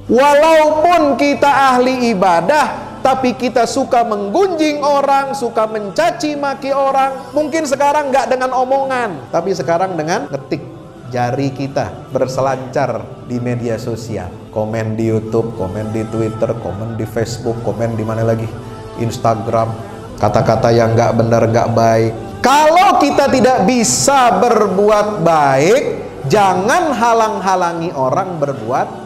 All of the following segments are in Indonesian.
Walaupun kita ahli ibadah, tapi kita suka menggunjing orang, suka mencaci maki orang. Mungkin sekarang nggak dengan omongan, tapi sekarang dengan ngetik jari kita berselancar di media sosial. Komen di YouTube, komen di Twitter, komen di Facebook, komen di mana lagi? Instagram. Kata-kata yang nggak benar, nggak baik. Kalau kita tidak bisa berbuat baik, jangan halang-halangi orang berbuat baik.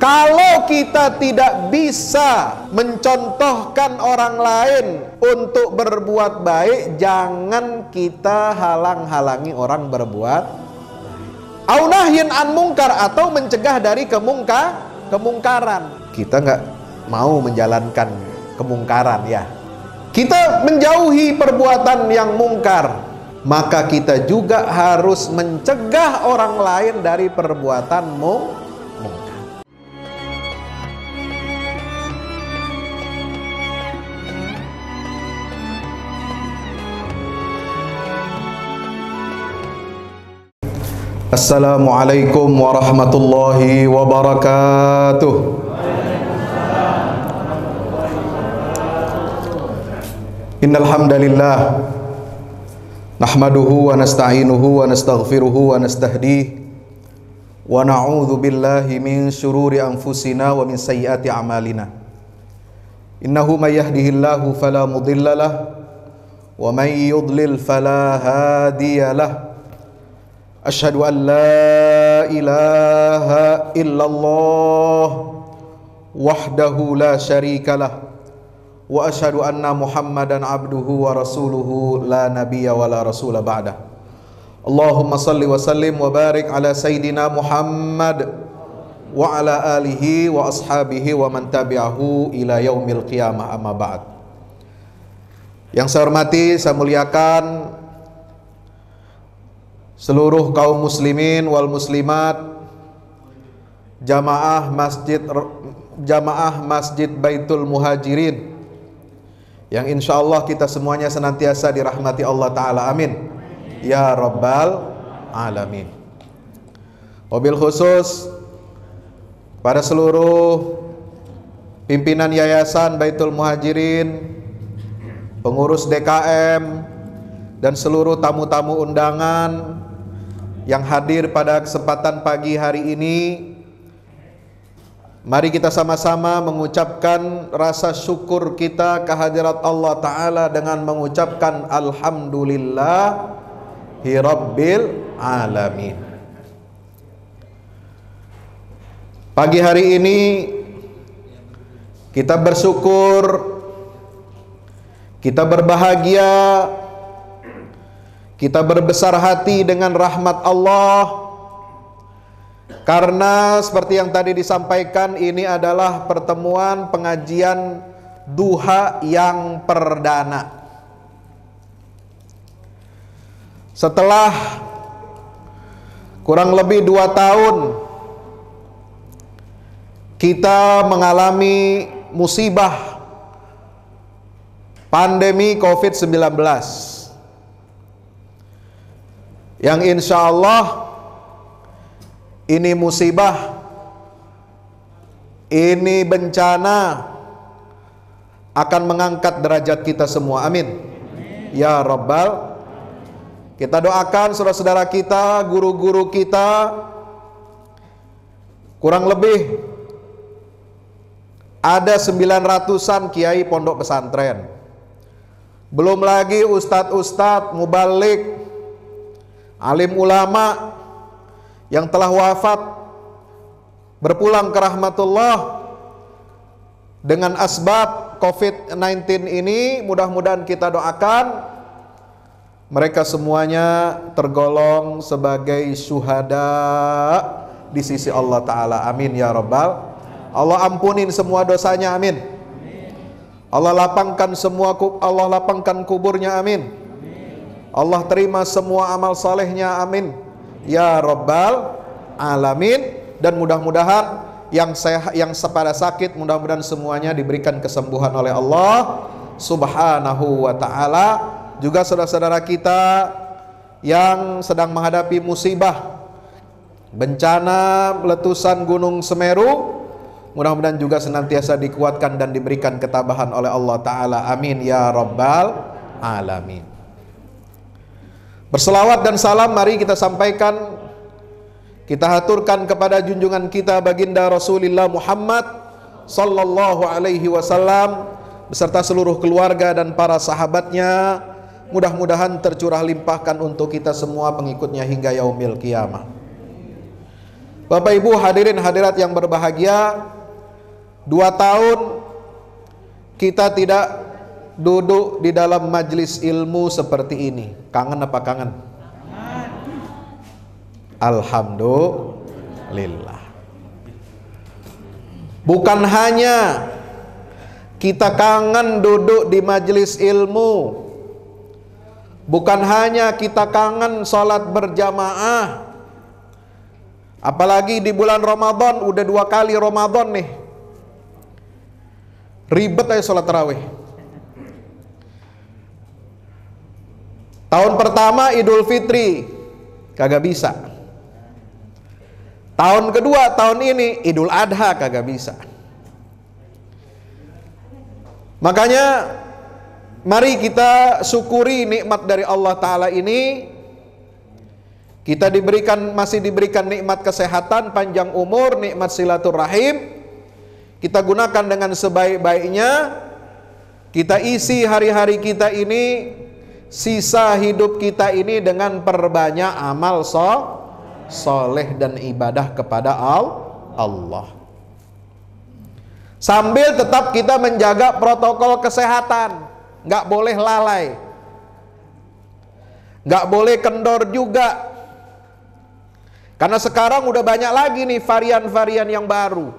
Kalau kita tidak bisa mencontohkan orang lain untuk berbuat baik, jangan kita halang-halangi orang berbuat baik. Au nahyin an mungkar, atau mencegah dari kemungkaran. Kita nggak mau menjalankan kemungkaran ya. Kita menjauhi perbuatan yang mungkar, maka kita juga harus mencegah orang lain dari perbuatan mungkar. Assalamualaikum warahmatullahi wabarakatuh. Innal hamdalillah nahmaduhu wa nasta'inuhu wa nastaghfiruhu wa nastahdihi wa na'udzu billahi min syururi anfusina wa min sayyiati a'malina. Innahu may yahdihillahu fala mudhillalah wa may yudlil fala hadiyalah. Asyhadu an la ilaha illallah wahdahu la syarikalah wa asyhadu anna Muhammadan abduhu wa rasuluhu la nabiyya wa la rasula ba'dah. Allahumma salli wa sallim wa barik ala sayyidina Muhammad wa ala alihi wa ashabihi wa man tabi'ahu ila yaumil qiyamah, amma ba'd. Yang saya hormati, saya muliakan seluruh kaum muslimin wal muslimat, jamaah Masjid Baitul Muhajirin, yang insya Allah kita semuanya senantiasa dirahmati Allah Ta'ala, amin ya rabbal alamin. Wabil khusus pada seluruh pimpinan Yayasan Baitul Muhajirin, pengurus DKM, dan seluruh tamu-tamu undangan yang hadir pada kesempatan pagi hari ini, mari kita sama-sama mengucapkan rasa syukur kita kehadirat Allah Ta'ala dengan mengucapkan Alhamdulillahi Rabbil Alamin. Pagi hari ini kita bersyukur, kita berbahagia, kita berbesar hati dengan rahmat Allah, karena seperti yang tadi disampaikan, ini adalah pertemuan pengajian duha yang perdana. Setelah kurang lebih 2 tahun kita mengalami musibah pandemi COVID-19, yang insya Allah ini musibah, ini bencana akan mengangkat derajat kita semua, amin ya rabbal. Kita doakan saudara-saudara kita, guru-guru kita, kurang lebih ada 900-an kiai pondok pesantren, belum lagi ustadz-ustadz, mubalik, alim ulama yang telah wafat berpulang ke rahmatullah dengan asbab COVID-19 ini. Mudah-mudahan kita doakan mereka semuanya tergolong sebagai syuhada di sisi Allah Ta'ala, amin ya rabbal. Allah ampunin semua dosanya, amin. Allah lapangkan kuburnya, amin. Allah terima semua amal salehnya, amin ya rabbal alamin. Dan mudah-mudahan yang pada sakit, mudah-mudahan semuanya diberikan kesembuhan oleh Allah Subhanahu wa ta'ala. Juga saudara-saudara kita yang sedang menghadapi musibah bencana letusan Gunung Semeru, mudah-mudahan juga senantiasa dikuatkan dan diberikan ketabahan oleh Allah Ta'ala. Amin ya Rabbal Alamin. Berselawat dan salam mari kita sampaikan, kita haturkan kepada junjungan kita baginda Rasulullah Muhammad sallallahu alaihi wasallam beserta seluruh keluarga dan para sahabatnya. Mudah-mudahan tercurah limpahkan untuk kita semua pengikutnya hingga yaumil qiyamah. Bapak Ibu hadirin hadirat yang berbahagia, 2 tahun kita tidak duduk di dalam majlis ilmu seperti ini. Kangen apa kangen? Alhamdulillah. Bukan hanya kita kangen duduk di majelis ilmu, bukan hanya kita kangen sholat berjamaah, apalagi di bulan Ramadan, udah 2 kali Ramadan nih, ribet aja sholat tarawih. Tahun pertama Idul Fitri kagak bisa. Tahun kedua, tahun ini Idul Adha kagak bisa. Makanya mari kita syukuri nikmat dari Allah Ta'ala ini. Kita masih diberikan nikmat kesehatan, panjang umur, nikmat silaturahim. Kita gunakan dengan sebaik-baiknya. Kita isi hari-hari kita ini, sisa hidup kita ini dengan perbanyak amal soleh dan ibadah kepada Allah, sambil tetap kita menjaga protokol kesehatan. Nggak boleh lalai, nggak boleh kendor juga, karena sekarang udah banyak lagi nih varian-varian yang baru.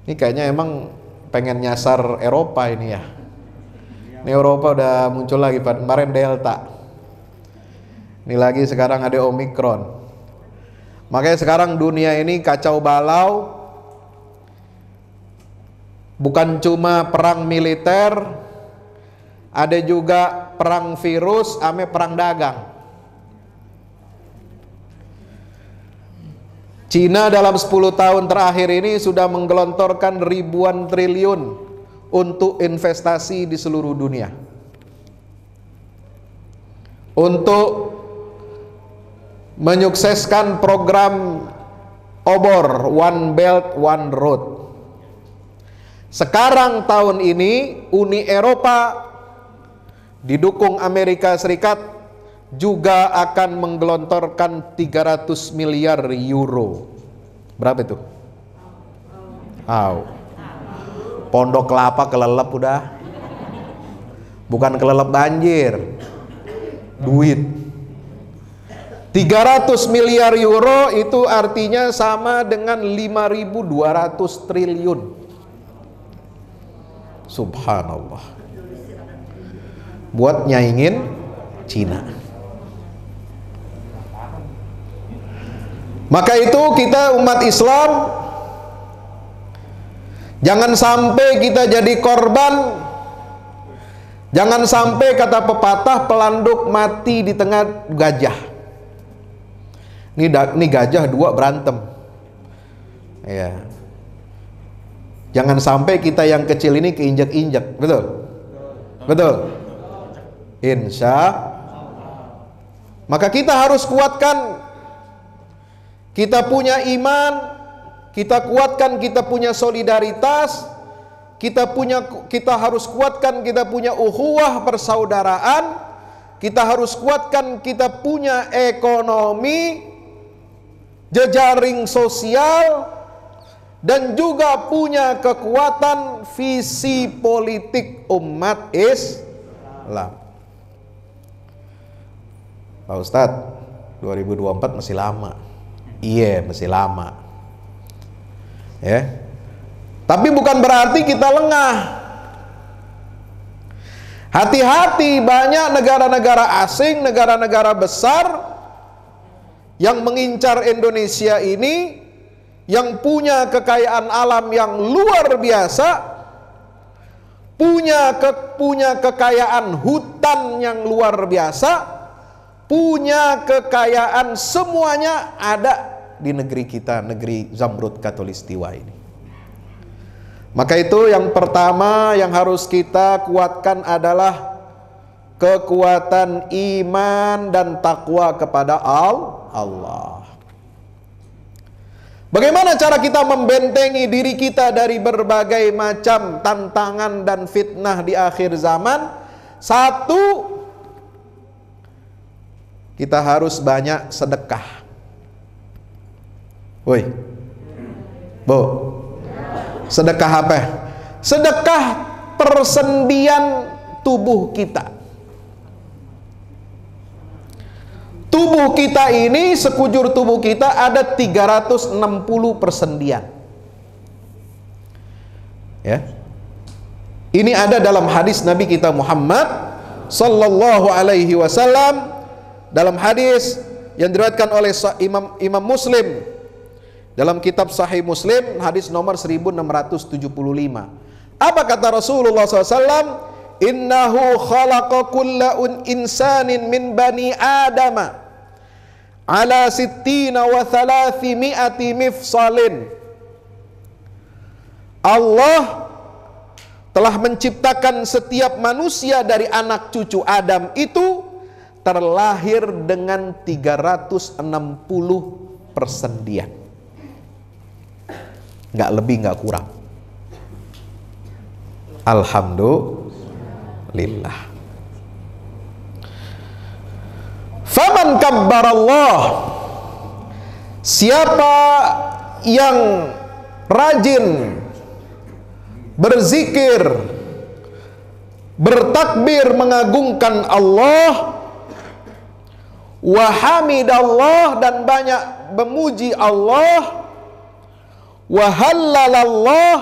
Ini kayaknya emang pengen nyasar Eropa ini ya. Ini Eropa udah muncul lagi, kemarin Delta, ini lagi sekarang ada Omikron. Makanya sekarang dunia ini kacau balau. Bukan cuma perang militer, ada juga perang virus, ame perang dagang. Cina dalam 10 tahun terakhir ini sudah menggelontorkan ribuan triliun untuk investasi di seluruh dunia, untuk menyukseskan program obor One Belt One Road. Sekarang tahun ini Uni Eropa didukung Amerika Serikat juga akan menggelontorkan 300 miliar euro. Berapa itu? Pondok kelapa kelelep udah. Bukan kelelep banjir, duit. 300 miliar euro itu artinya sama dengan 5.200 triliun. Subhanallah. Buat nyaingin Cina. Maka itu kita umat Islam, jangan sampai kita jadi korban. Jangan sampai kata pepatah, pelanduk mati di tengah gajah. Ini gajah 2 berantem. Ya. Jangan sampai kita yang kecil ini keinjak-injak. Betul? Betul? Insya. Maka kita harus kuatkan. Kita punya iman, kita kuatkan, kita punya solidaritas, kita harus kuatkan, kita punya ukhuwah persaudaraan, kita harus kuatkan, kita punya ekonomi, jejaring sosial, dan juga punya kekuatan visi politik umat Islam. Pak Ustadz, 2024 masih lama. Iya, masih lama. Ya. Tapi bukan berarti kita lengah. Hati-hati, banyak negara-negara asing, negara-negara besar yang mengincar Indonesia ini, yang punya kekayaan alam yang luar biasa, punya kekayaan hutan yang luar biasa, punya kekayaan, semuanya ada di negeri kita, negeri Zamrud Khatulistiwa ini. Maka itu yang pertama yang harus kita kuatkan adalah kekuatan iman dan takwa kepada Allah. Bagaimana cara kita membentengi diri kita dari berbagai macam tantangan dan fitnah di akhir zaman? Satu, kita harus banyak sedekah. Woi, Bu, sedekah apa? Sedekah persendian tubuh kita. Tubuh kita ini, sekujur tubuh kita ada 360 persendian. Ya. Ini ada dalam hadis Nabi kita Muhammad sallallahu alaihi wasallam, dalam hadis yang diriwayatkan oleh Imam Muslim dalam kitab Sahih Muslim, hadis nomor 1675. Apa kata Rasulullah SAW? Innahu khalaqa kulla insanin min bani adama ala sittina wa thalathimi'ati mifsalin. Allah telah menciptakan setiap manusia dari anak cucu Adam itu terlahir dengan 360 persendian. Nggak lebih, nggak kurang. Alhamdulillah. Faman kabbarallah, siapa yang rajin berzikir, bertakbir mengagungkan Allah, wa hamidallah, dan banyak memuji Allah, wa hallalallah,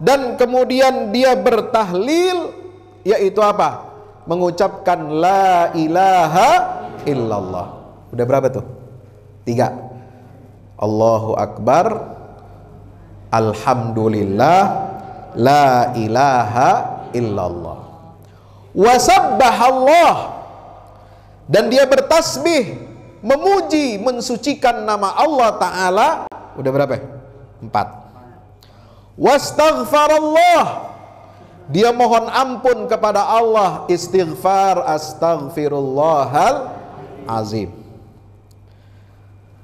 dan kemudian dia bertahlil, yaitu apa? Mengucapkan la ilaha illallah. Udah berapa tuh? 3. Allahu Akbar, Alhamdulillah, la ilaha illallah. Wasabbahallah, dan dia bertasbih, memuji, mensucikan nama Allah Ta'ala. Udah berapa? 4. Wastaghfarallah, dia mohon ampun kepada Allah, istighfar, astaghfirullahal azim.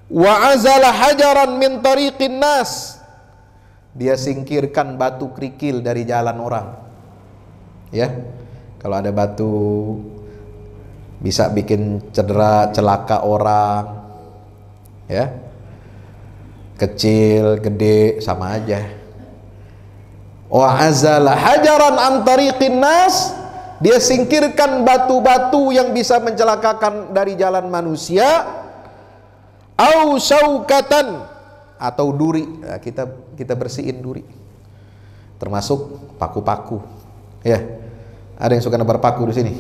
Wa azala hajaran min tariqin nas, dia singkirkan batu kerikil dari jalan orang. Ya, kalau ada batu bisa bikin cedera, celaka orang. Ya, kecil, gede, sama aja. Wa azala hajaran an tariqin nas, dia singkirkan batu-batu yang bisa mencelakakan dari jalan manusia. Au syaukatan, atau duri. Nah, kita bersihin duri, termasuk paku-paku. Ya, ada yang suka nebar paku di sini?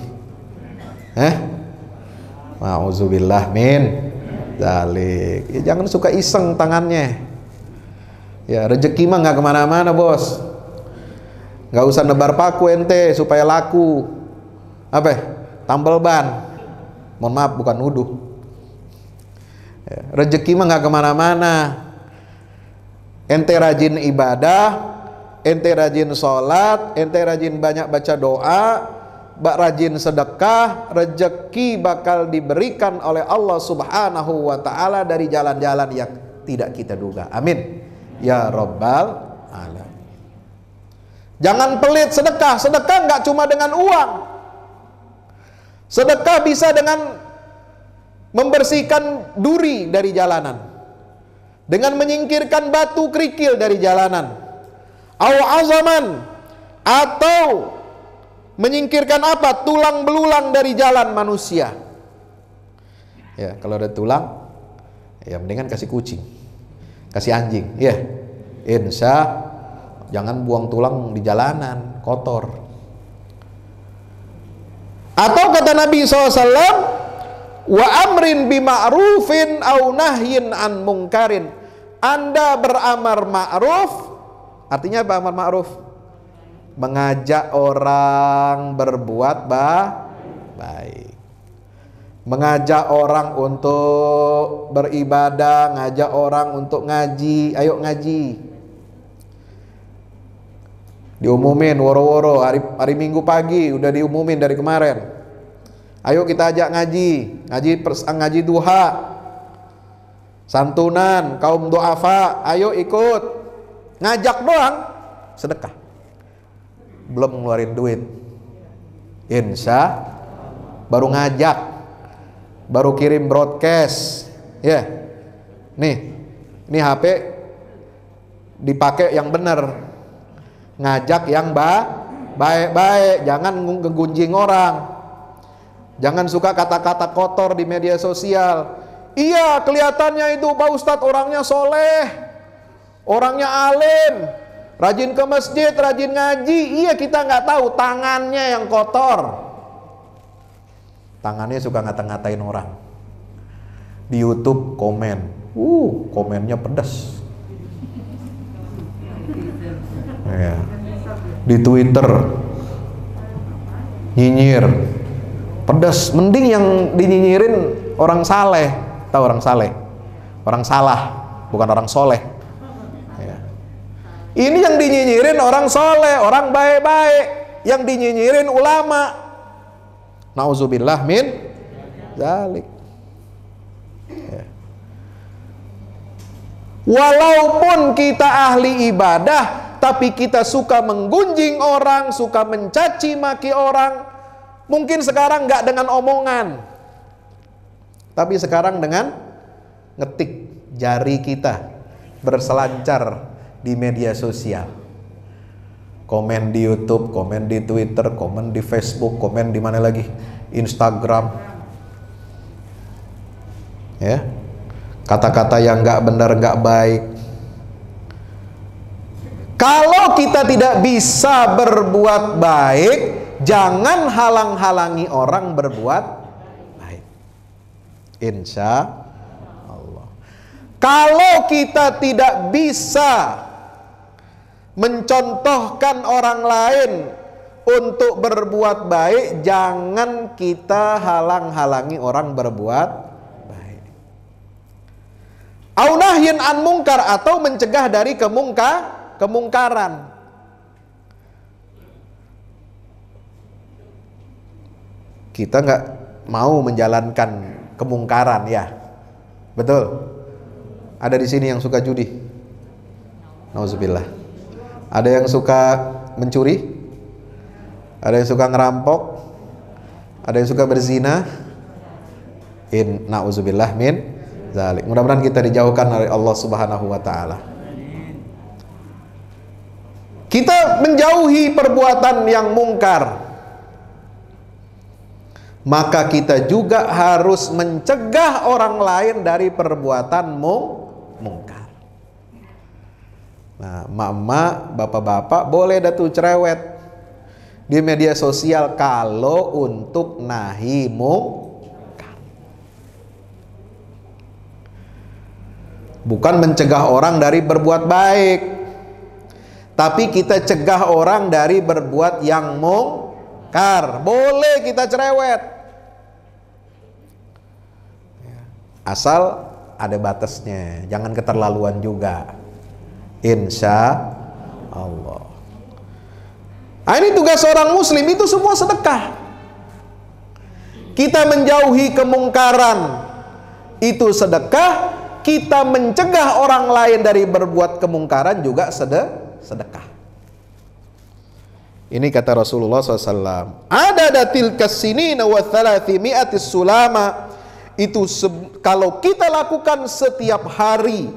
Ma'udzubillah min dzalik. Ya, jangan suka iseng tangannya. Ya, rezeki mah nggak kemana-mana, bos. Nggak usah nebar paku ente supaya laku. Apa? Tambal ban. Mohon maaf, bukan nuduh. Ya, rezeki mah nggak kemana-mana. Ente rajin ibadah, ente rajin sholat, ente rajin banyak baca doa, rajin sedekah, rezeki bakal diberikan oleh Allah Subhanahu wa Ta'ala dari jalan-jalan yang tidak kita duga. Amin ya Rabbal alamin. Jangan pelit sedekah. Sedekah nggak cuma dengan uang. Sedekah bisa dengan membersihkan duri dari jalanan, dengan menyingkirkan batu kerikil dari jalanan, au azaman, atau menyingkirkan apa? Tulang belulang dari jalan manusia. Ya, kalau ada tulang, ya mendingan kasih kucing, kasih anjing. Ya, insya, jangan buang tulang di jalanan, kotor. Atau kata Nabi SAW, wa amrin bima'rufin au nahyin an mungkarin. Anda beramar ma'ruf, artinya apa amar ma'ruf? Mengajak orang berbuat baik. Mengajak orang untuk beribadah, ngajak orang untuk ngaji, ayo ngaji. Diumumin woro-woro hari Minggu pagi udah diumumin dari kemarin. Ayo kita ajak ngaji duha, santunan kaum duafa, ayo ikut. Ngajak doang, sedekah. Belum ngeluarin duit. Insya baru ngajak. Baru kirim broadcast, ya. Nih HP dipakai yang benar, ngajak yang baik-baik, jangan ngegunjing orang, jangan suka kata-kata kotor di media sosial. Iya, kelihatannya itu Pak Ustadz orangnya soleh, orangnya alim, rajin ke masjid, rajin ngaji. Iya, kita nggak tahu tangannya yang kotor. Tangannya suka ngata-ngatain orang. Di YouTube komen, komennya pedas. Ya. Di Twitter nyinyir, pedas. Mending yang dinyinyirin orang saleh. Tahu orang saleh? Orang salah, bukan orang soleh. Ya. Ini yang dinyinyirin orang soleh, orang baik-baik. Yang dinyinyirin ulama. Nauzubillah min dzalik. Ya. Walaupun kita ahli ibadah, tapi kita suka menggunjing orang, suka mencaci maki orang. Mungkin sekarang nggak dengan omongan, tapi sekarang dengan ngetik jari kita berselancar di media sosial. Komen di YouTube, komen di Twitter, komen di Facebook, komen di mana lagi? Instagram. Ya. Kata-kata yang nggak benar, nggak baik. Kalau kita tidak bisa berbuat baik, jangan halang-halangi orang berbuat baik. Insya Allah. Kalau kita tidak bisa mencontohkan orang lain untuk berbuat baik, jangan kita halang-halangi orang berbuat baik. Au nahyin an mungkar, atau mencegah dari kemungkaran. Kita nggak mau menjalankan kemungkaran, ya. Betul. Ada di sini yang suka judi. Nauzubillah. Ada yang suka mencuri, ada yang suka ngerampok, ada yang suka berzina. Na'udzubillah min dzalik. Mudah-mudahan kita dijauhkan dari Allah Subhanahu wa taala. Kita menjauhi perbuatan yang mungkar. Maka kita juga harus mencegah orang lain dari perbuatan mungkar. Nah, emak-emak, bapak-bapak boleh dah tuh cerewet di media sosial kalau untuk nahi mungkar. Bukan mencegah orang dari berbuat baik, tapi kita cegah orang dari berbuat yang mungkar. Boleh kita cerewet, asal ada batasnya, jangan keterlaluan juga. Insya Allah. Nah, ini tugas seorang muslim, itu semua sedekah. Kita menjauhi kemungkaran, itu sedekah. Kita mencegah orang lain dari berbuat kemungkaran juga sedekah. Ini kata Rasulullah SAW. Ada datil kasinina wa thalathimi'atis sulama. Itu kalau kita lakukan setiap hari,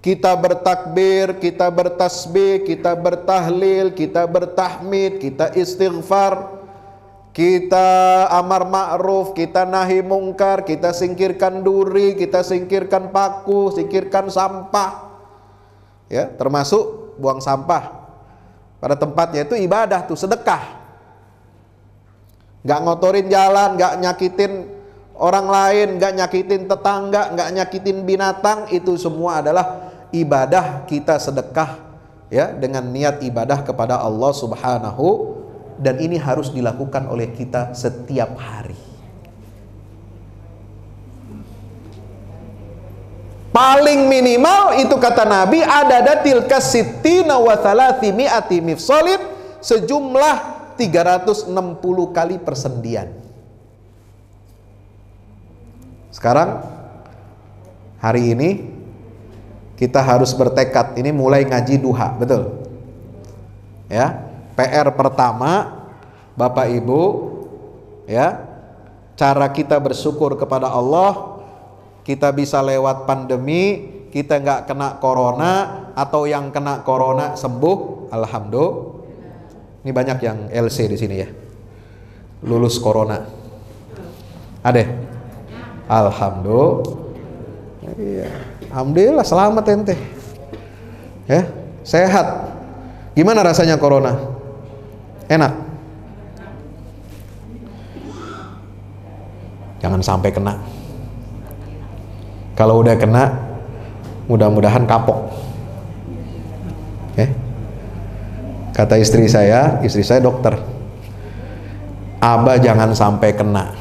kita bertakbir, kita bertasbih, kita bertahlil, kita bertahmid, kita istighfar, kita amar ma'ruf, kita nahi mungkar, kita singkirkan duri, kita singkirkan paku, singkirkan sampah. Ya, termasuk buang sampah pada tempatnya, itu ibadah tuh, sedekah. Gak ngotorin jalan, gak nyakitin orang lain, gak nyakitin tetangga, gak nyakitin binatang, itu semua adalah ibadah kita, sedekah, ya, dengan niat ibadah kepada Allah Subhanahu, dan ini harus dilakukan oleh kita setiap hari. Paling minimal itu kata Nabi adadatil kasittina wa thalathimi'ati mifsolin, sejumlah 360 kali persendian. Sekarang hari ini kita harus bertekad, ini mulai ngaji duha, betul? Ya, PR pertama Bapak Ibu, ya, cara kita bersyukur kepada Allah, kita bisa lewat pandemi, kita nggak kena corona, atau yang kena corona sembuh, alhamdulillah. Ini banyak yang LC di sini ya, lulus corona. Ada? Alhamdulillah. Iya. Alhamdulillah, selamat ente. Ya, sehat. Gimana rasanya corona? Enak? Jangan sampai kena. Kalau udah kena, mudah-mudahan kapok. Kata istri saya dokter, Abah jangan sampai kena.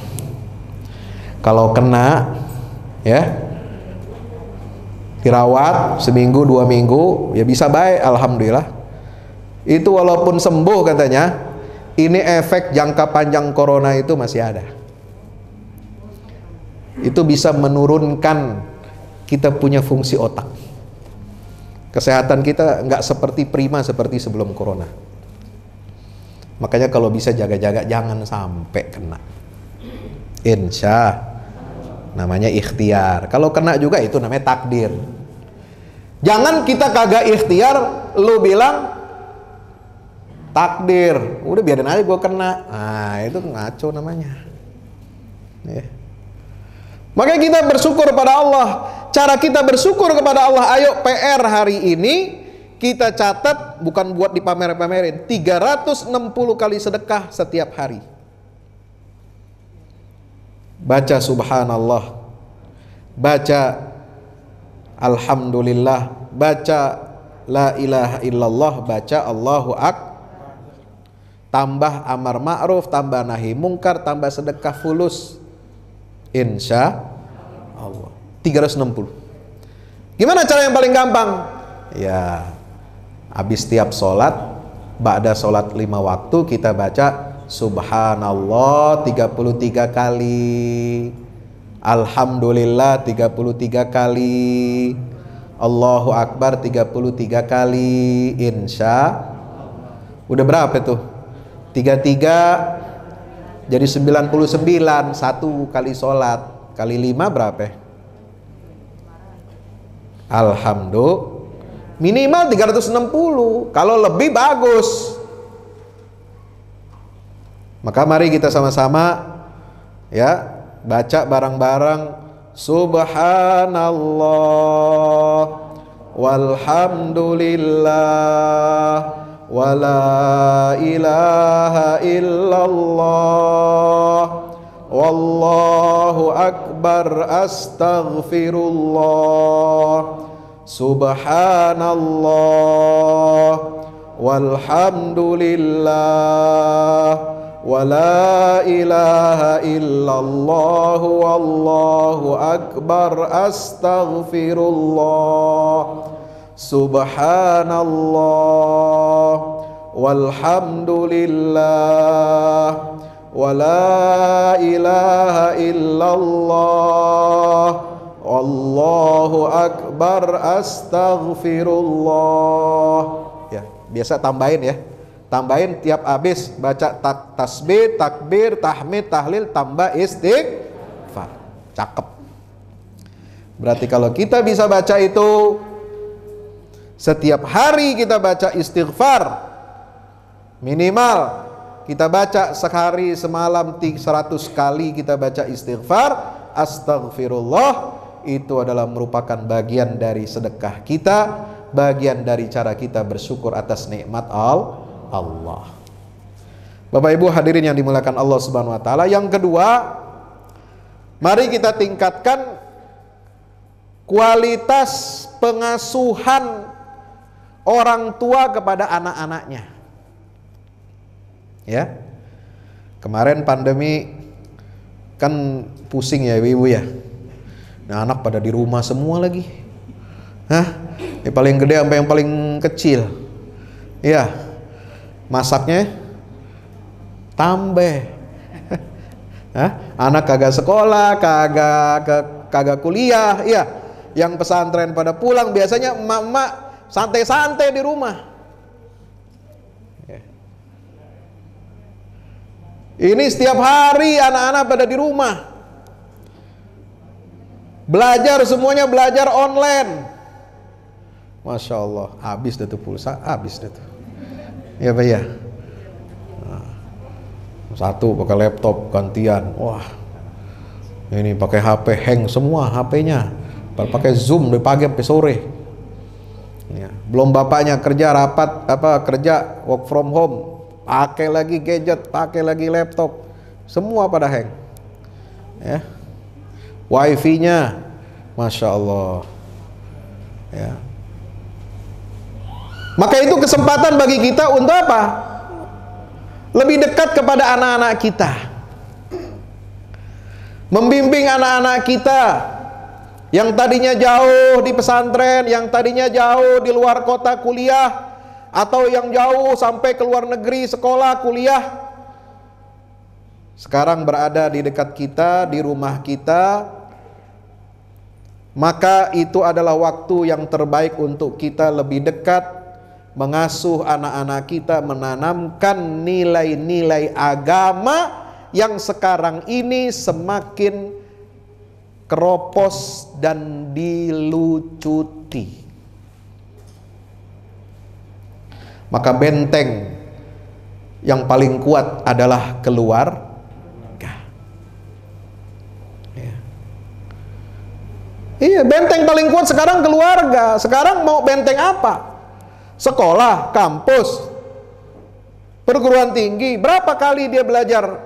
Kalau kena, ya, dirawat seminggu 2 minggu, ya bisa baik, alhamdulillah. Itu walaupun sembuh katanya, ini efek jangka panjang corona itu masih ada. Itu bisa menurunkan kita punya fungsi otak. Kesehatan kita nggak seperti prima seperti sebelum corona. Makanya kalau bisa jaga-jaga jangan sampai kena. Insya namanya ikhtiar. Kalau kena juga itu namanya takdir. Jangan kita kagak ikhtiar, lu bilang takdir, udah biarin aja gue kena. Nah itu ngaco namanya. Makanya kita bersyukur pada Allah. Cara kita bersyukur kepada Allah, ayo PR hari ini kita catat, bukan buat dipamer-pamerin, 360 kali sedekah setiap hari. Baca subhanallah, baca alhamdulillah, baca la ilaha illallah, baca Allahu akbar, tambah amar ma'ruf, tambah nahi mungkar, tambah sedekah fulus, insya Allah 360. Gimana cara yang paling gampang? Ya, habis tiap sholat, ba'da sholat 5 waktu kita baca subhanallah 33 kali, alhamdulillah 33 kali, Allahu akbar 33 kali, insya. Udah berapa tuh? 33 jadi 99, 1 kali sholat kali 5 berapa? Alhamdulillah, minimal 360. Kalau lebih bagus. Maka mari kita sama-sama ya baca bareng-bareng subhanallah walhamdulillah wala ilaha illallah wallahu akbar astaghfirullah subhanallah walhamdulillah wala ilaha illallah wallahu akbar astaghfirullah subhanallah walhamdulillah wala ilaha illallah wallahu akbar astaghfirullah. Ya, biasa tambahin ya. Tambahin tiap habis baca tasbih, takbir, tahmid, tahlil, tambah istighfar. Cakep. Berarti kalau kita bisa baca itu setiap hari, kita baca istighfar minimal kita baca sehari semalam 100 kali kita baca istighfar, astagfirullah, itu adalah merupakan bagian dari sedekah kita, bagian dari cara kita bersyukur atas nikmat Allah. Bapak Ibu hadirin yang dimuliakan Allah Subhanahu wa taala. Yang kedua, mari kita tingkatkan kualitas pengasuhan orang tua kepada anak-anaknya. Ya, kemarin pandemi kan pusing ya ibu ya. Nah, anak pada di rumah semua lagi. Hah? Yang paling gede sampai yang paling kecil. Iya. Masaknya tambah. Hah? Anak kagak sekolah, kagak kuliah, iya. Yang pesantren pada pulang, biasanya emak-emak santai-santai di rumah. Ini setiap hari anak-anak pada di rumah. Belajar, semuanya belajar online. Masya Allah, habis dah tuh pulsa, habis dah tuh. Ya Pak ya. Satu pakai laptop gantian. Wah, ini pakai HP, hang semua HP-nya. Pakai Zoom dari pagi sampai sore. Ya. Belum bapaknya kerja rapat, kerja work from home, pakai lagi gadget, pakai lagi laptop, semua pada hang. Ya. Wifi-nya, Masya Allah. Ya. Maka itu kesempatan bagi kita untuk apa? Lebih dekat kepada anak-anak kita, membimbing anak-anak kita yang tadinya jauh di pesantren, yang tadinya jauh di luar kota kuliah, atau yang jauh sampai ke luar negeri sekolah kuliah, sekarang berada di dekat kita, di rumah kita. Maka itu adalah waktu yang terbaik untuk kita lebih dekat mengasuh anak-anak kita, menanamkan nilai-nilai agama yang sekarang ini semakin keropos dan dilucuti. Maka benteng yang paling kuat adalah keluarga. Ya. Iya, benteng paling kuat sekarang keluarga. Sekarang mau benteng apa? Sekolah, kampus, perguruan tinggi, berapa kali dia belajar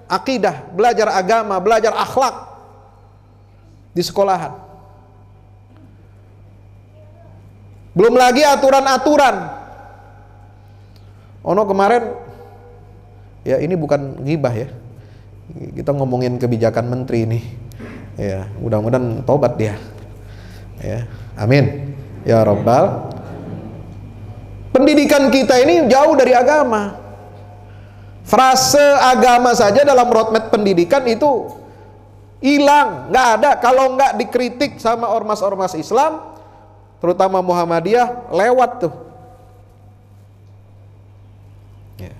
akidah, belajar agama, belajar akhlak di sekolahan. Belum lagi aturan-aturan. Ono kemarin, ya ini bukan ghibah ya, kita ngomongin kebijakan menteri ini. Ya, mudah-mudahan tobat dia. Ya, amin. Ya Rabbal. Pendidikan kita ini jauh dari agama. Frase agama saja dalam roadmap pendidikan itu hilang, nggak ada. Kalau nggak dikritik sama ormas-ormas Islam, terutama Muhammadiyah, lewat tuh. Ya.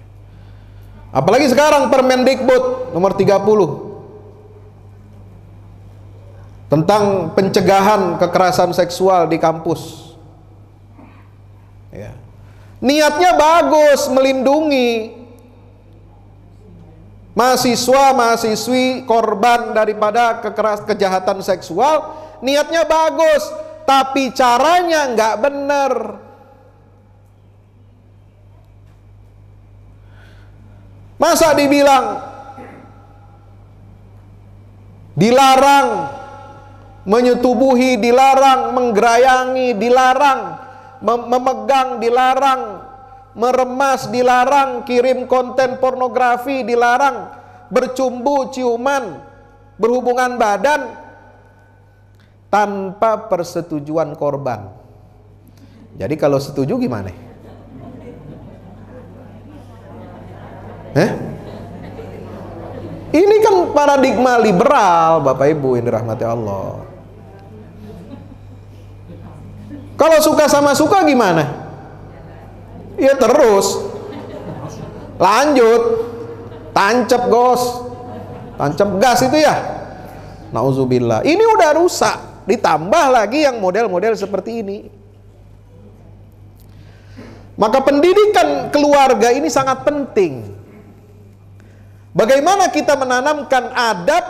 Apalagi sekarang Permendikbud nomor 30 tentang pencegahan kekerasan seksual di kampus. Ya. Niatnya bagus, melindungi mahasiswa-mahasiswi korban daripada kejahatan seksual. Niatnya bagus, tapi caranya nggak benar. Masa dibilang dilarang menyetubuhi, dilarang menggerayangi, dilarang memegang, dilarang meremas, dilarang kirim konten pornografi, dilarang bercumbu, ciuman, berhubungan badan tanpa persetujuan korban. Jadi kalau setuju gimana? Ini kan paradigma liberal, Bapak Ibu yang dirahmati Allah. Kalau suka sama suka gimana? Ya terus lanjut, tancap gas itu ya. Nauzubillah. Ini udah rusak, ditambah lagi yang model-model seperti ini. Maka pendidikan keluarga ini sangat penting. Bagaimana kita menanamkan adab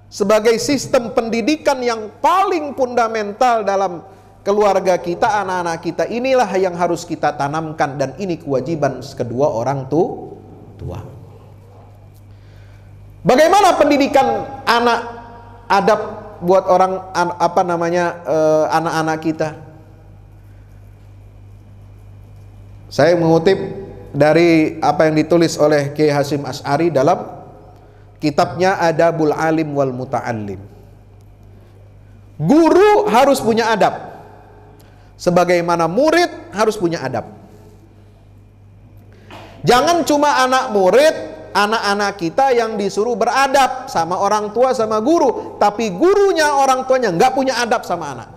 sebagai sistem pendidikan yang paling fundamental dalam keluarga kita, anak-anak kita, inilah yang harus kita tanamkan, dan ini kewajiban kedua orang tua. Bagaimana pendidikan anak adab buat orang anak-anak kita? Saya mengutip dari apa yang ditulis oleh Kiai Hasyim Asy'ari dalam kitabnya Adabul Alim wal Muta'allim. Guru harus punya adab. Sebagaimana murid harus punya adab. Jangan cuma anak murid, anak-anak kita yang disuruh beradab sama orang tua, sama guru, tapi gurunya, orang tuanya nggak punya adab sama anak.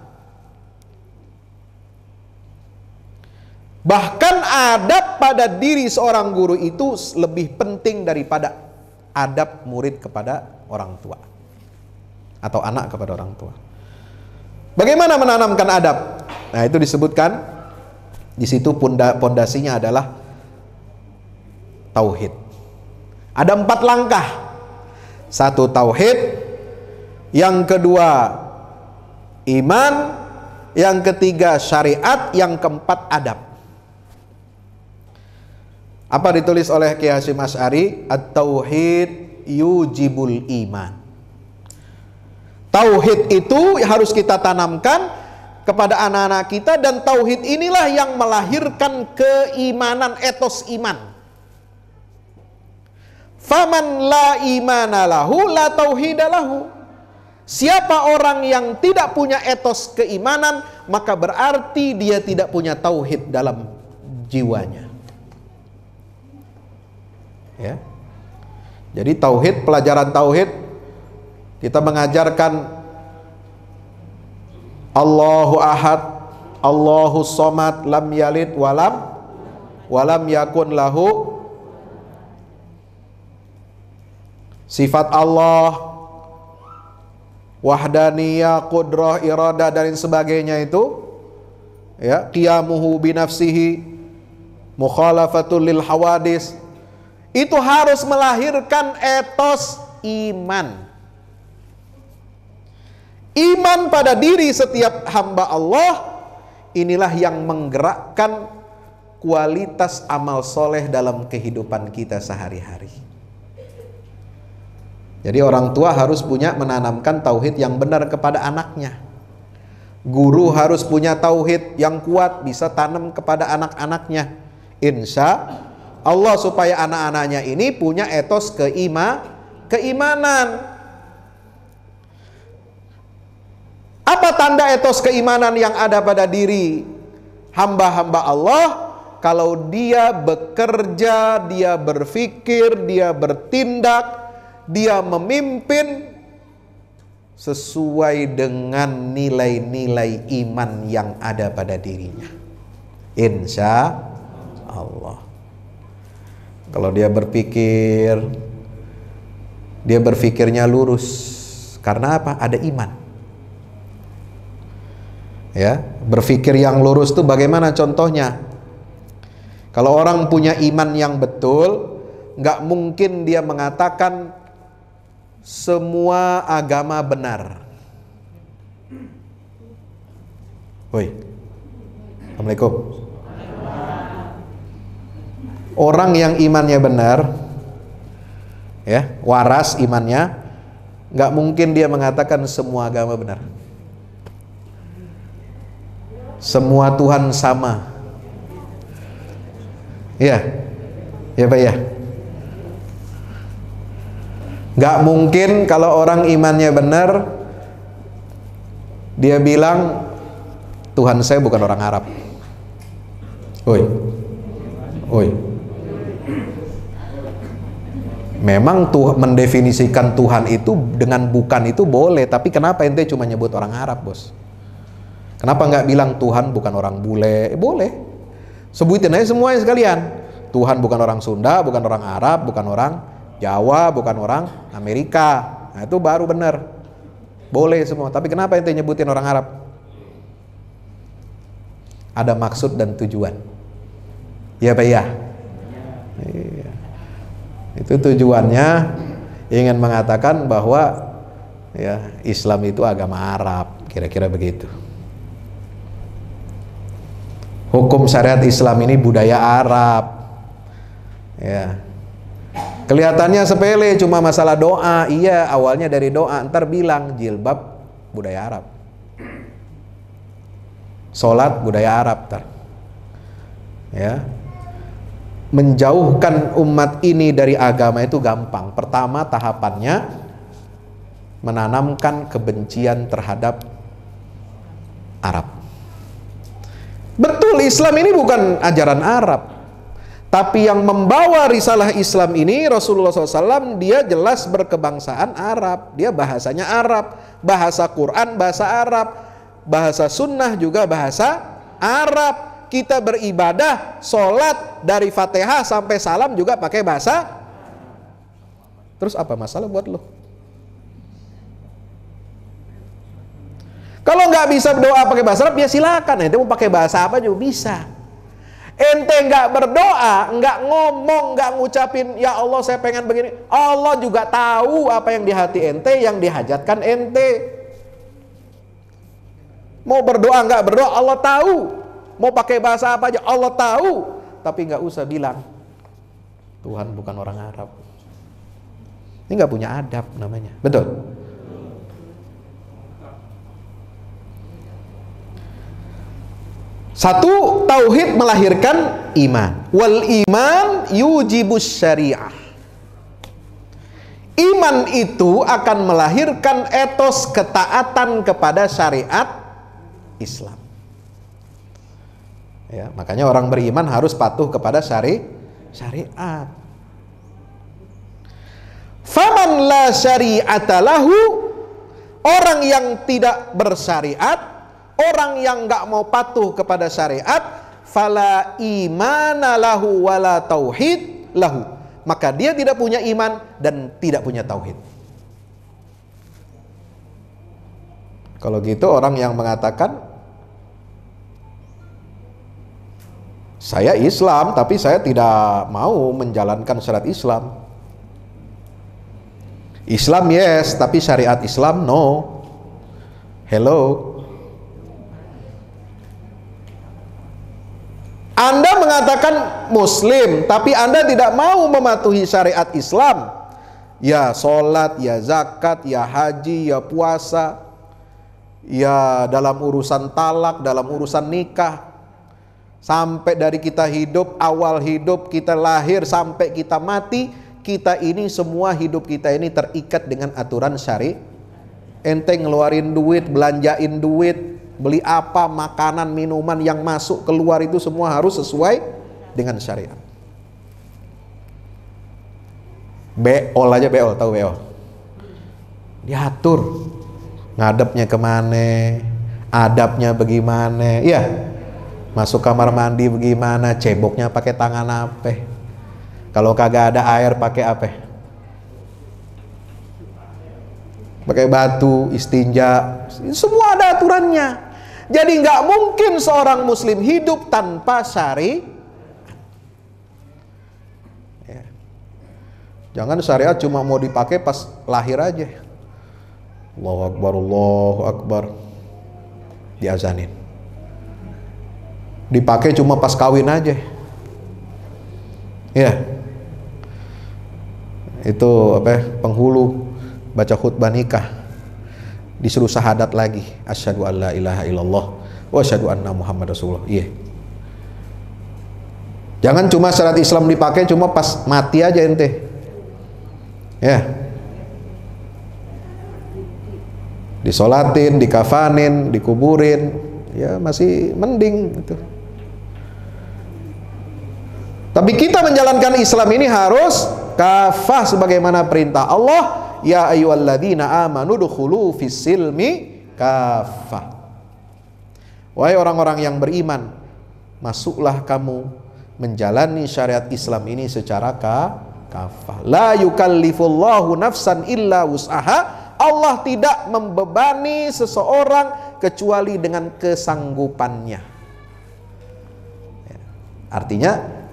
Bahkan adab pada diri seorang guru itu lebih penting daripada adab murid kepada orang tua atau anak kepada orang tua. Bagaimana menanamkan adab? Nah, itu disebutkan di situ, pondasinya adalah tauhid. Ada 4 langkah. 1 tauhid, yang kedua iman, yang ketiga syariat, yang keempat adab. Apa ditulis oleh Kiai Hasyim Asy'ari? At-tauhid yujibul iman. Tauhid itu harus kita tanamkan kepada anak-anak kita, dan tauhid inilah yang melahirkan keimanan, etos iman. Faman la imana lahu la tauhida lahu. Siapa orang yang tidak punya etos keimanan, maka berarti dia tidak punya tauhid dalam jiwanya. Ya. Jadi tauhid, pelajaran tauhid, kita mengajarkan Allahu ahad, Allahu somad, lam yalid walam yakun lahu. Sifat Allah, wahdaniyah, qudrah, iradah, dan sebagainya itu, ya, qiyamuhu binafsihi, mukhalafatul lil hawadis, itu harus melahirkan etos iman. Iman pada diri setiap hamba Allah, inilah yang menggerakkan kualitas amal soleh dalam kehidupan kita sehari-hari. Jadi orang tua harus menanamkan tauhid yang benar kepada anaknya. Guru harus punya tauhid yang kuat, bisa tanam kepada anak-anaknya. Insya Allah, supaya anak-anaknya ini punya etos keimanan. Apa tanda etos keimanan yang ada pada diri hamba-hamba Allah? Kalau dia bekerja, dia berpikir, dia bertindak, dia memimpin sesuai dengan nilai-nilai iman yang ada pada dirinya. Insya Allah. Kalau dia berpikir, dia berpikirnya lurus. Karena apa? Ada iman. Ya, berpikir yang lurus itu bagaimana contohnya? Kalau orang punya iman yang betul, nggak mungkin dia mengatakan semua agama benar. Woi, Assalamualaikum. Orang yang imannya benar, ya, waras imannya, nggak mungkin dia mengatakan semua agama benar. Semua Tuhan sama. Ya, ya Pak ya. Gak mungkin kalau orang imannya benar, dia bilang Tuhan saya bukan orang Arab. Oi. Memang mendefinisikan Tuhan itu dengan bukan itu boleh, tapi kenapa ente cuma nyebut orang Arab, bos? Kenapa nggak bilang Tuhan bukan orang bule? Boleh. Sebutin aja semuanya sekalian. Tuhan bukan orang Sunda, bukan orang Arab, bukan orang Jawa, bukan orang Amerika. Nah, itu baru benar. Boleh semua. Tapi kenapa ente nyebutin orang Arab? Ada maksud dan tujuan. Iya Pak ya? Iya. Itu tujuannya ingin mengatakan bahwa ya Islam itu agama Arab. Kira-kira begitu. Hukum syariat Islam ini budaya Arab. Ya. Kelihatannya sepele, cuma masalah doa. Iya, awalnya dari doa, ntar bilang jilbab budaya Arab. Sholat budaya Arab, ntar. Ya. Menjauhkan umat ini dari agama itu gampang. Pertama tahapannya menanamkan kebencian terhadap Arab. Islam ini bukan ajaran Arab. Tapi yang membawa risalah Islam ini Rasulullah SAW, dia jelas berkebangsaan Arab. Dia bahasanya Arab. Bahasa Quran bahasa Arab. Bahasa sunnah juga bahasa Arab. Kita beribadah, sholat dari Fatihah sampai salam juga pakai bahasa. Terus apa masalah buat lo? Kalau nggak bisa berdoa pakai bahasa Arab, ya silakan. Ente mau pakai bahasa apa juga bisa. Ente nggak berdoa, nggak ngomong, nggak ngucapin, ya Allah saya pengen begini. Allah juga tahu apa yang di hati ente, yang dihajatkan ente. Mau berdoa nggak berdoa, Allah tahu. Mau pakai bahasa apa aja, Allah tahu. Tapi nggak usah bilang Tuhan bukan orang Arab. Ini nggak punya adab namanya, betul? Satu, tauhid melahirkan iman. Wal iman yujibus syariah. Iman itu akan melahirkan etos ketaatan kepada syariat Islam. Ya, makanya orang beriman harus patuh kepada syariat. Faman la syari'ata lahu, orang yang tidak bersyariat, orang yang nggak mau patuh kepada syariat, fala imana lahu wala tauhid lahu, maka dia tidak punya iman dan tidak punya tauhid. Kalau gitu orang yang mengatakan saya Islam tapi saya tidak mau menjalankan syariat Islam. Islam yes, tapi syariat Islam no. Hello. Anda mengatakan Muslim, tapi Anda tidak mau mematuhi syariat Islam. Ya sholat, ya zakat, ya haji, ya puasa, ya dalam urusan talak, dalam urusan nikah. Sampai dari kita hidup, awal hidup, kita lahir sampai kita mati, kita ini semua hidup kita ini terikat dengan aturan syari. Ente ngeluarin duit, belanjain duit, beli apa, makanan, minuman yang masuk keluar itu semua harus sesuai dengan syariat. Beol aja, beol, tahu beol? Diatur, ngadepnya kemana, adabnya bagaimana, ya. Masuk kamar mandi bagaimana, ceboknya pakai tangan apa? Kalau kagak ada air pakai apa? Pakai batu, istinja, semua ada aturannya. Jadi nggak mungkin seorang muslim hidup tanpa syariat. Ya. Jangan syariat cuma mau dipakai pas lahir aja. Allahu Akbar, Allahu Akbar, diazanin. Dipakai cuma pas kawin aja. Ya. Itu apa? Penghulu baca khutbah nikah disuruh syahadat lagi, asyhadu alla ilaha illallah wa asyhadu anna muhammad rasulullah. Iya. Jangan cuma syariat Islam dipakai cuma pas mati aja ente. Ya. Disolatin, dikafanin, dikuburin, ya masih mending gitu. Tapi kita menjalankan Islam ini harus kafah sebagaimana perintah Allah, ya ayyuhalladzina amanu dukhulu fis-silmi kafah. Wahai orang-orang yang beriman, masuklah kamu menjalani syariat Islam ini secara kafah. La yukallifullahu nafsan illa wus'aha. Allah tidak membebani seseorang kecuali dengan kesanggupannya. Artinya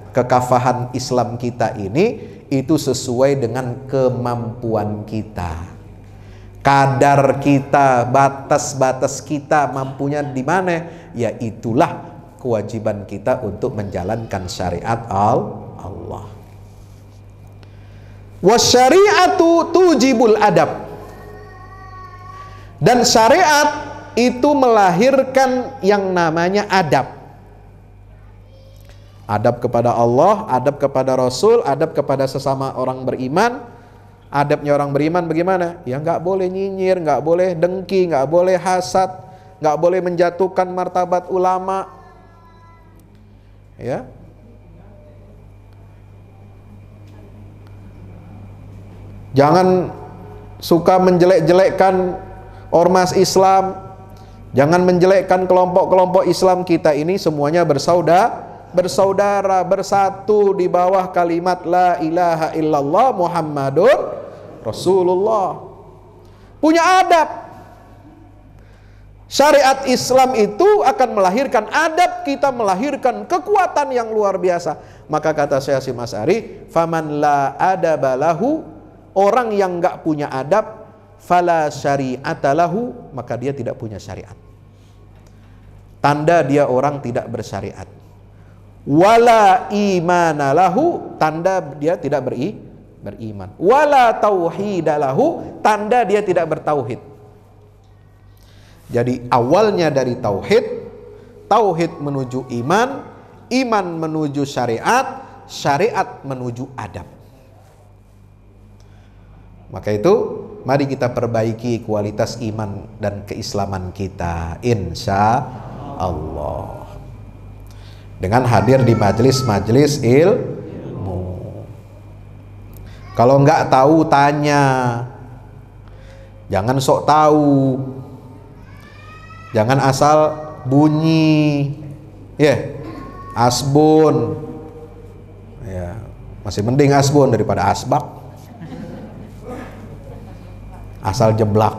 kekafahan Islam kita ini itu sesuai dengan kemampuan kita, kadar kita, batas-batas kita mampunya di mana, ya itulah kewajiban kita untuk menjalankan syariat Allah. Wasyari'atu tujibul adab, dan syariat itu melahirkan yang namanya adab. Adab kepada Allah, adab kepada Rasul, adab kepada sesama orang beriman. Adabnya orang beriman bagaimana? Ya nggak boleh nyinyir, nggak boleh dengki, nggak boleh hasad, nggak boleh menjatuhkan martabat ulama. Ya. Jangan suka menjelek-jelekkan ormas Islam. Jangan menjelekkan kelompok-kelompok Islam. Kita ini semuanya bersaudara, bersatu di bawah kalimat la ilaha illallah Muhammadur Rasulullah. Punya adab. Syariat Islam itu akan melahirkan adab, kita melahirkan kekuatan yang luar biasa. Maka kata Syekh Hasyim Asy'ari, faman la adaba lahu, orang yang enggak punya adab, fala syari'ata lahu, maka dia tidak punya syariat. Tanda dia orang tidak bersyariat. Wala imana lahu, tanda dia tidak beriman. Wala tauhida lahu, tanda dia tidak bertauhid. Jadi awalnya dari tauhid, tauhid menuju iman, iman menuju syariat, syariat menuju adab. Maka itu mari kita perbaiki kualitas iman dan keislaman kita, insya Allah, dengan hadir di majelis-majelis ilmu. Kalau nggak tahu tanya, jangan sok tahu. Jangan asal bunyi, ya, asbun, ya, masih mending asbun daripada asbak, asal jeblak,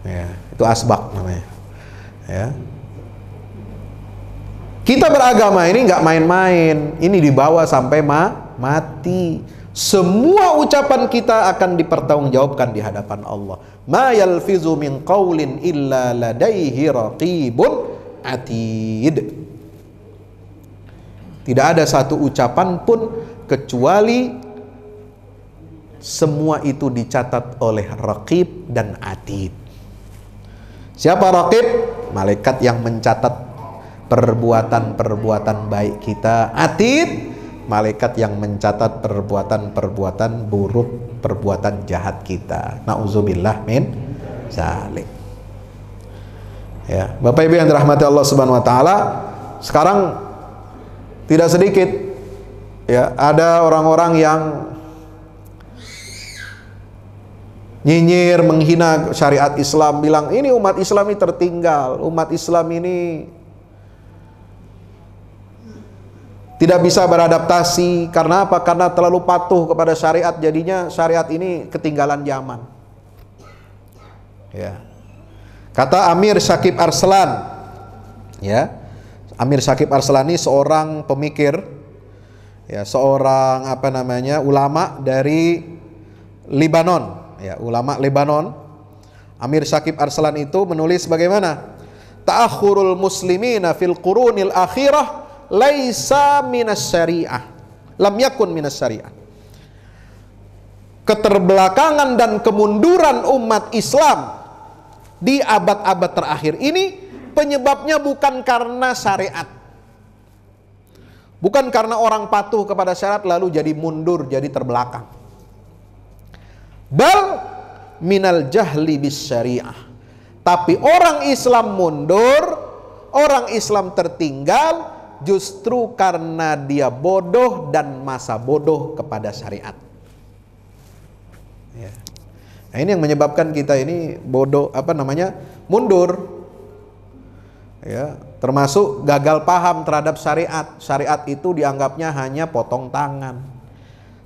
ya, itu asbak namanya, ya. Kita beragama ini nggak main-main, ini dibawa sampai mati. Semua ucapan kita akan dipertanggungjawabkan di hadapan Allah. Ma yalfizu min qaulin illa ladaihi raqibun atid. Tidak ada satu ucapan pun kecuali semua itu dicatat oleh raqib dan atid. Siapa raqib? Malaikat yang mencatat perbuatan-perbuatan baik kita. Atid, malaikat yang mencatat perbuatan-perbuatan buruk, perbuatan jahat kita. Nauzubillah min zalik. Ya, Bapak Ibu yang dirahmati Allah Subhanahu wa taala, sekarang tidak sedikit ya ada orang-orang yang nyinyir, menghina syariat Islam, bilang ini umat Islam ini tertinggal, umat Islam ini tidak bisa beradaptasi. Karena apa? Karena terlalu patuh kepada syariat, jadinya syariat ini ketinggalan zaman. Ya. Kata Amir Syakib Arslan, ya, Amir Syakib Arslan ini seorang pemikir, ya, seorang ulama dari Libanon, ya, ulama Lebanon. Amir Syakib Arslan itu menulis bagaimana? Ta'akhurul muslimina fil qurunil akhirah laisa minas syariah, lam yakun minas syariah. Keterbelakangan dan kemunduran umat Islam di abad-abad terakhir ini penyebabnya bukan karena syariat, bukan karena orang patuh kepada syariat lalu jadi mundur, jadi terbelakang. Bal minal jahli bis syariah. Tapi orang Islam mundur, orang Islam tertinggal justru karena dia bodoh dan masa bodoh kepada syariat. Ya. Nah, ini yang menyebabkan kita ini bodoh, mundur. Ya, termasuk gagal paham terhadap syariat. Syariat itu dianggapnya hanya potong tangan.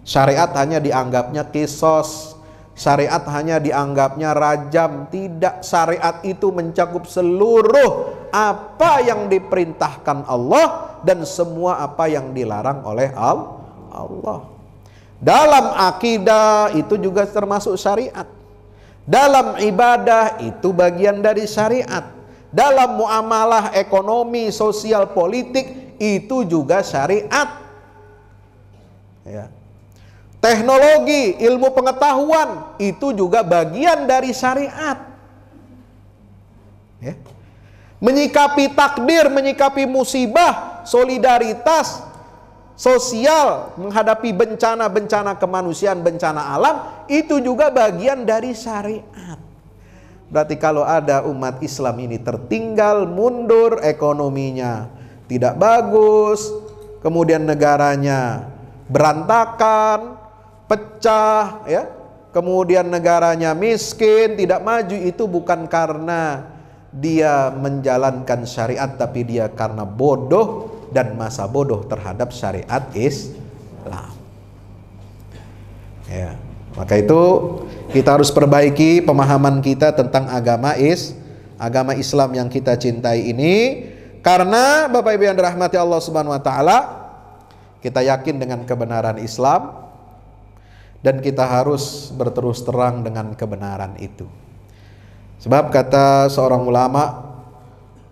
Syariat hanya dianggapnya kisos. Syariat hanya dianggapnya rajam. Tidak, syariat itu mencakup seluruh apa yang diperintahkan Allah dan semua apa yang dilarang oleh Allah. Dalam akidah itu juga termasuk syariat. Dalam ibadah itu bagian dari syariat. Dalam muamalah ekonomi, sosial, politik itu juga syariat. Ya. Teknologi, ilmu pengetahuan itu juga bagian dari syariat. Ya. Menyikapi takdir, menyikapi musibah, solidaritas sosial, menghadapi bencana-bencana kemanusiaan, bencana alam, itu juga bagian dari syariat. Berarti kalau ada umat Islam ini tertinggal, mundur, ekonominya tidak bagus, kemudian negaranya berantakan, pecah, ya, kemudian negaranya miskin, tidak maju, itu bukan karena dia menjalankan syariat, tapi dia karena bodoh dan masa bodoh terhadap syariat Islam. Ya, maka itu kita harus perbaiki pemahaman kita tentang agama Islam yang kita cintai ini, karena Bapak Ibu yang dirahmati Allah Subhanahu wa taala, kita yakin dengan kebenaran Islam dan kita harus berterus terang dengan kebenaran itu. Sebab kata seorang ulama,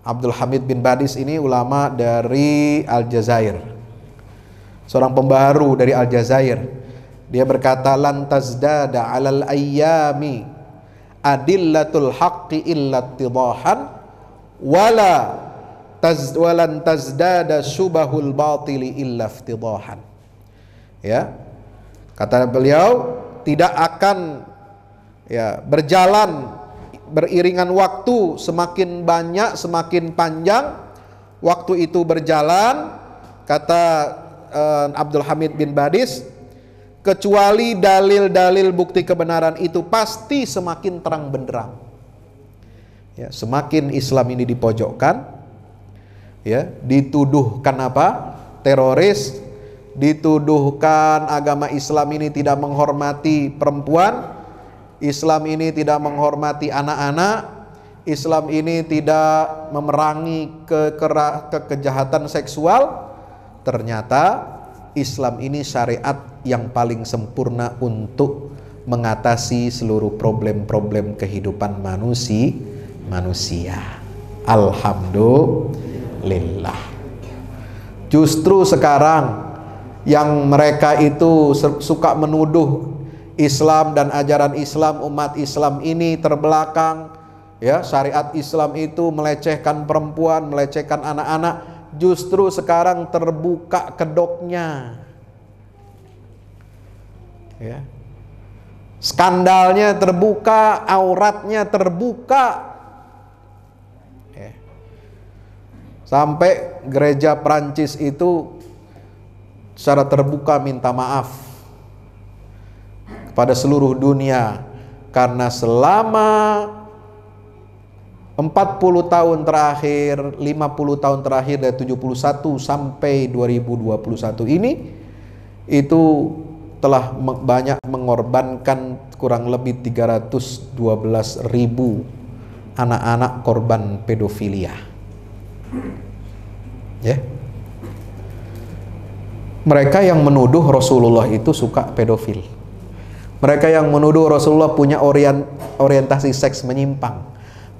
Abdul Hamid bin Badis ini ulama dari Aljazair, seorang pembaharu dari Aljazair. Dia berkata, lan tazdada 'alal ayyami adillatul haqqi illa tidahan walan tazdada syubahul batili illa iftidahan. Ya, kata beliau, tidak akan berjalan beriringan waktu, semakin banyak semakin panjang waktu itu berjalan, kata Abdul Hamid bin Badis, kecuali dalil-dalil bukti kebenaran itu pasti semakin terang benderang. Ya, semakin Islam ini dipojokkan, ya, dituduhkan apa? Teroris, dituduhkan agama Islam ini tidak menghormati perempuan, Islam ini tidak menghormati anak-anak, Islam ini tidak memerangi kejahatan seksual. Ternyata Islam ini syariat yang paling sempurna untuk mengatasi seluruh problem-problem kehidupan manusia. Alhamdulillah. Justru sekarang yang mereka itu suka menuduh Islam dan ajaran Islam, umat Islam ini terbelakang, ya, syariat Islam itu melecehkan perempuan, melecehkan anak-anak, justru sekarang terbuka kedoknya, ya. Skandalnya terbuka, auratnya terbuka, ya. Sampai gereja Prancis itu secara terbuka minta maaf kepada seluruh dunia karena selama 40 tahun terakhir, 50 tahun terakhir dari 71 sampai 2021 ini itu telah banyak mengorbankan kurang lebih 312.000 anak-anak korban pedofilia. Ya. Mereka yang menuduh Rasulullah itu suka pedofil. Mereka yang menuduh Rasulullah punya orientasi seks menyimpang.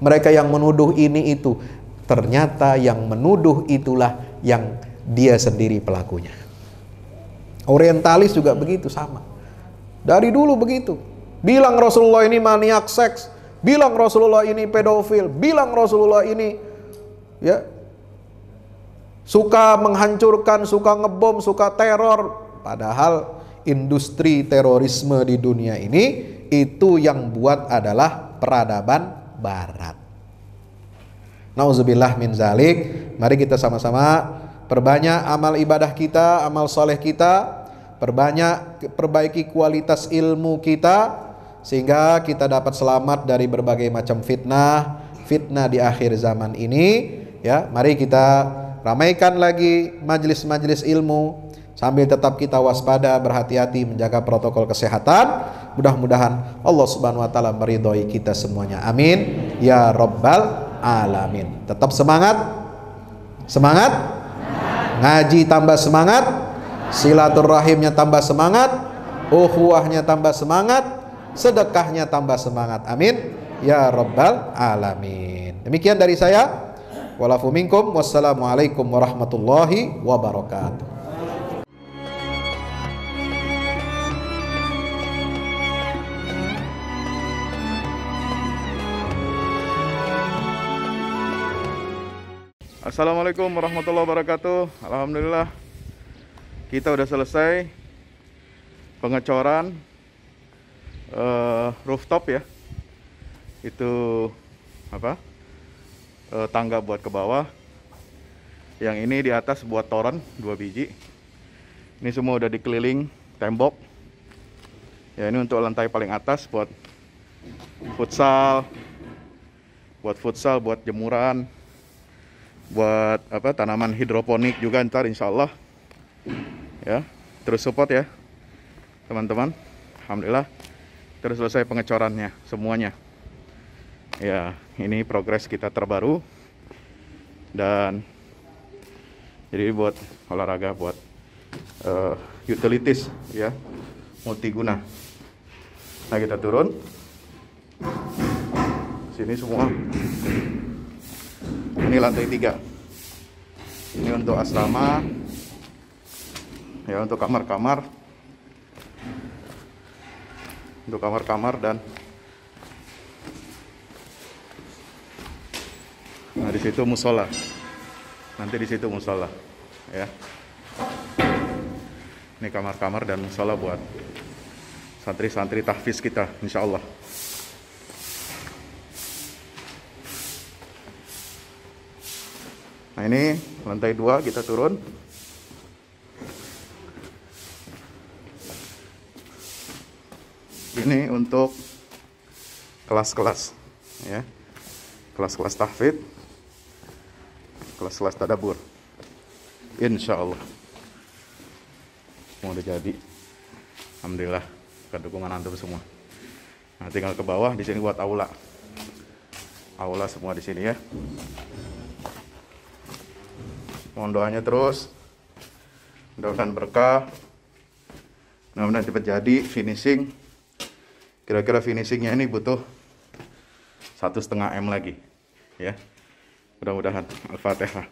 Mereka yang menuduh ini itu, ternyata yang menuduh itulah yang dia sendiri pelakunya. Orientalis juga begitu, sama. Dari dulu begitu. Bilang Rasulullah ini maniak seks, bilang Rasulullah ini pedofil, bilang Rasulullah ini suka menghancurkan, suka ngebom, suka teror. Padahal industri terorisme di dunia ini itu yang buat adalah peradaban Barat. Nauzubillah min zalik. Mari kita sama-sama perbanyak amal ibadah kita, amal soleh kita, perbaiki kualitas ilmu kita, sehingga kita dapat selamat dari berbagai macam fitnah di akhir zaman ini. Ya, mari kita ramaikan lagi majelis-majelis ilmu, sambil tetap kita waspada, berhati-hati menjaga protokol kesehatan. Mudah-mudahan Allah Subhanahu wa taala meridhoi kita semuanya. Amin ya rabbal alamin. Tetap semangat. Semangat. Ngaji tambah semangat, silaturahimnya tambah semangat, ukhuwahnya tambah semangat, sedekahnya tambah semangat. Amin ya rabbal alamin. Demikian dari saya. Walafu minkum. Wassalamualaikum warahmatullahi wabarakatuh. Assalamualaikum warahmatullahi wabarakatuh. Alhamdulillah, kita udah selesai pengecoran rooftop, ya. Itu tangga buat ke bawah. Yang ini di atas buat toren 2 biji. Ini semua udah dikeliling tembok. Ya, ini untuk lantai paling atas buat futsal, buat jemuran, buat tanaman hidroponik juga ntar insya Allah. Ya, terus support ya teman-teman. Alhamdulillah terus selesai pengecorannya semuanya. Ya, ini progres kita terbaru. Dan jadi buat olahraga, buat utilities ya, multiguna. Nah, kita turun sini semua. Ini lantai 3. Ini untuk asrama ya, untuk kamar-kamar, dan nah di situ musola. Nanti di situ musola ya. Ini kamar-kamar dan musola buat santri-santri tahfiz kita insya Allah. Nah, ini lantai 2 kita turun. Ini untuk kelas-kelas ya. Kelas-kelas tahfidz, kelas-kelas tadabbur. Insya Allah mau udah jadi. Alhamdulillah ke dukungan antum semua. Nah, tinggal ke bawah di sini buat aula. Aula semua di sini ya. Mohon doanya terus. Mudah-mudahan berkah. Mudah-mudahan cepat jadi finishing. Kira-kira finishingnya ini butuh 1,5 M lagi ya. Mudah-mudahan. Al-Fatihah.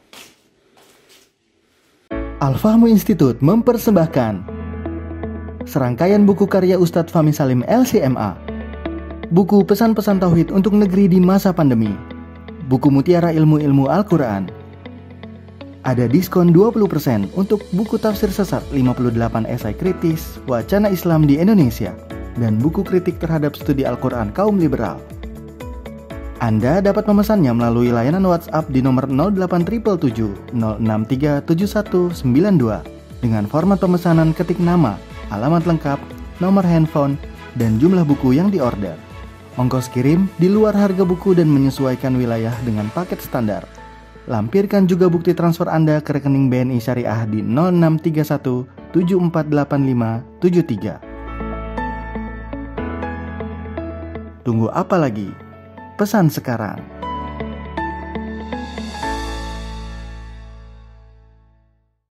Al-Fahmu Institute mempersembahkan serangkaian buku karya Ustadz Fahmi Salim LCMA. Buku pesan-pesan tauhid untuk negeri di masa pandemi. Buku mutiara ilmu-ilmu Al-Quran. Ada diskon 20% untuk buku tafsir sesat 58 esai kritis wacana Islam di Indonesia dan buku kritik terhadap studi Al-Quran kaum liberal. Anda dapat memesannya melalui layanan WhatsApp di nomor 0877 063 7192 dengan format pemesanan ketik nama, alamat lengkap, nomor handphone, dan jumlah buku yang diorder. Ongkos kirim di luar harga buku dan menyesuaikan wilayah dengan paket standar. Lampirkan juga bukti transfer Anda ke rekening BNI Syariah di 0631 748573. Tunggu apa lagi? Pesan sekarang.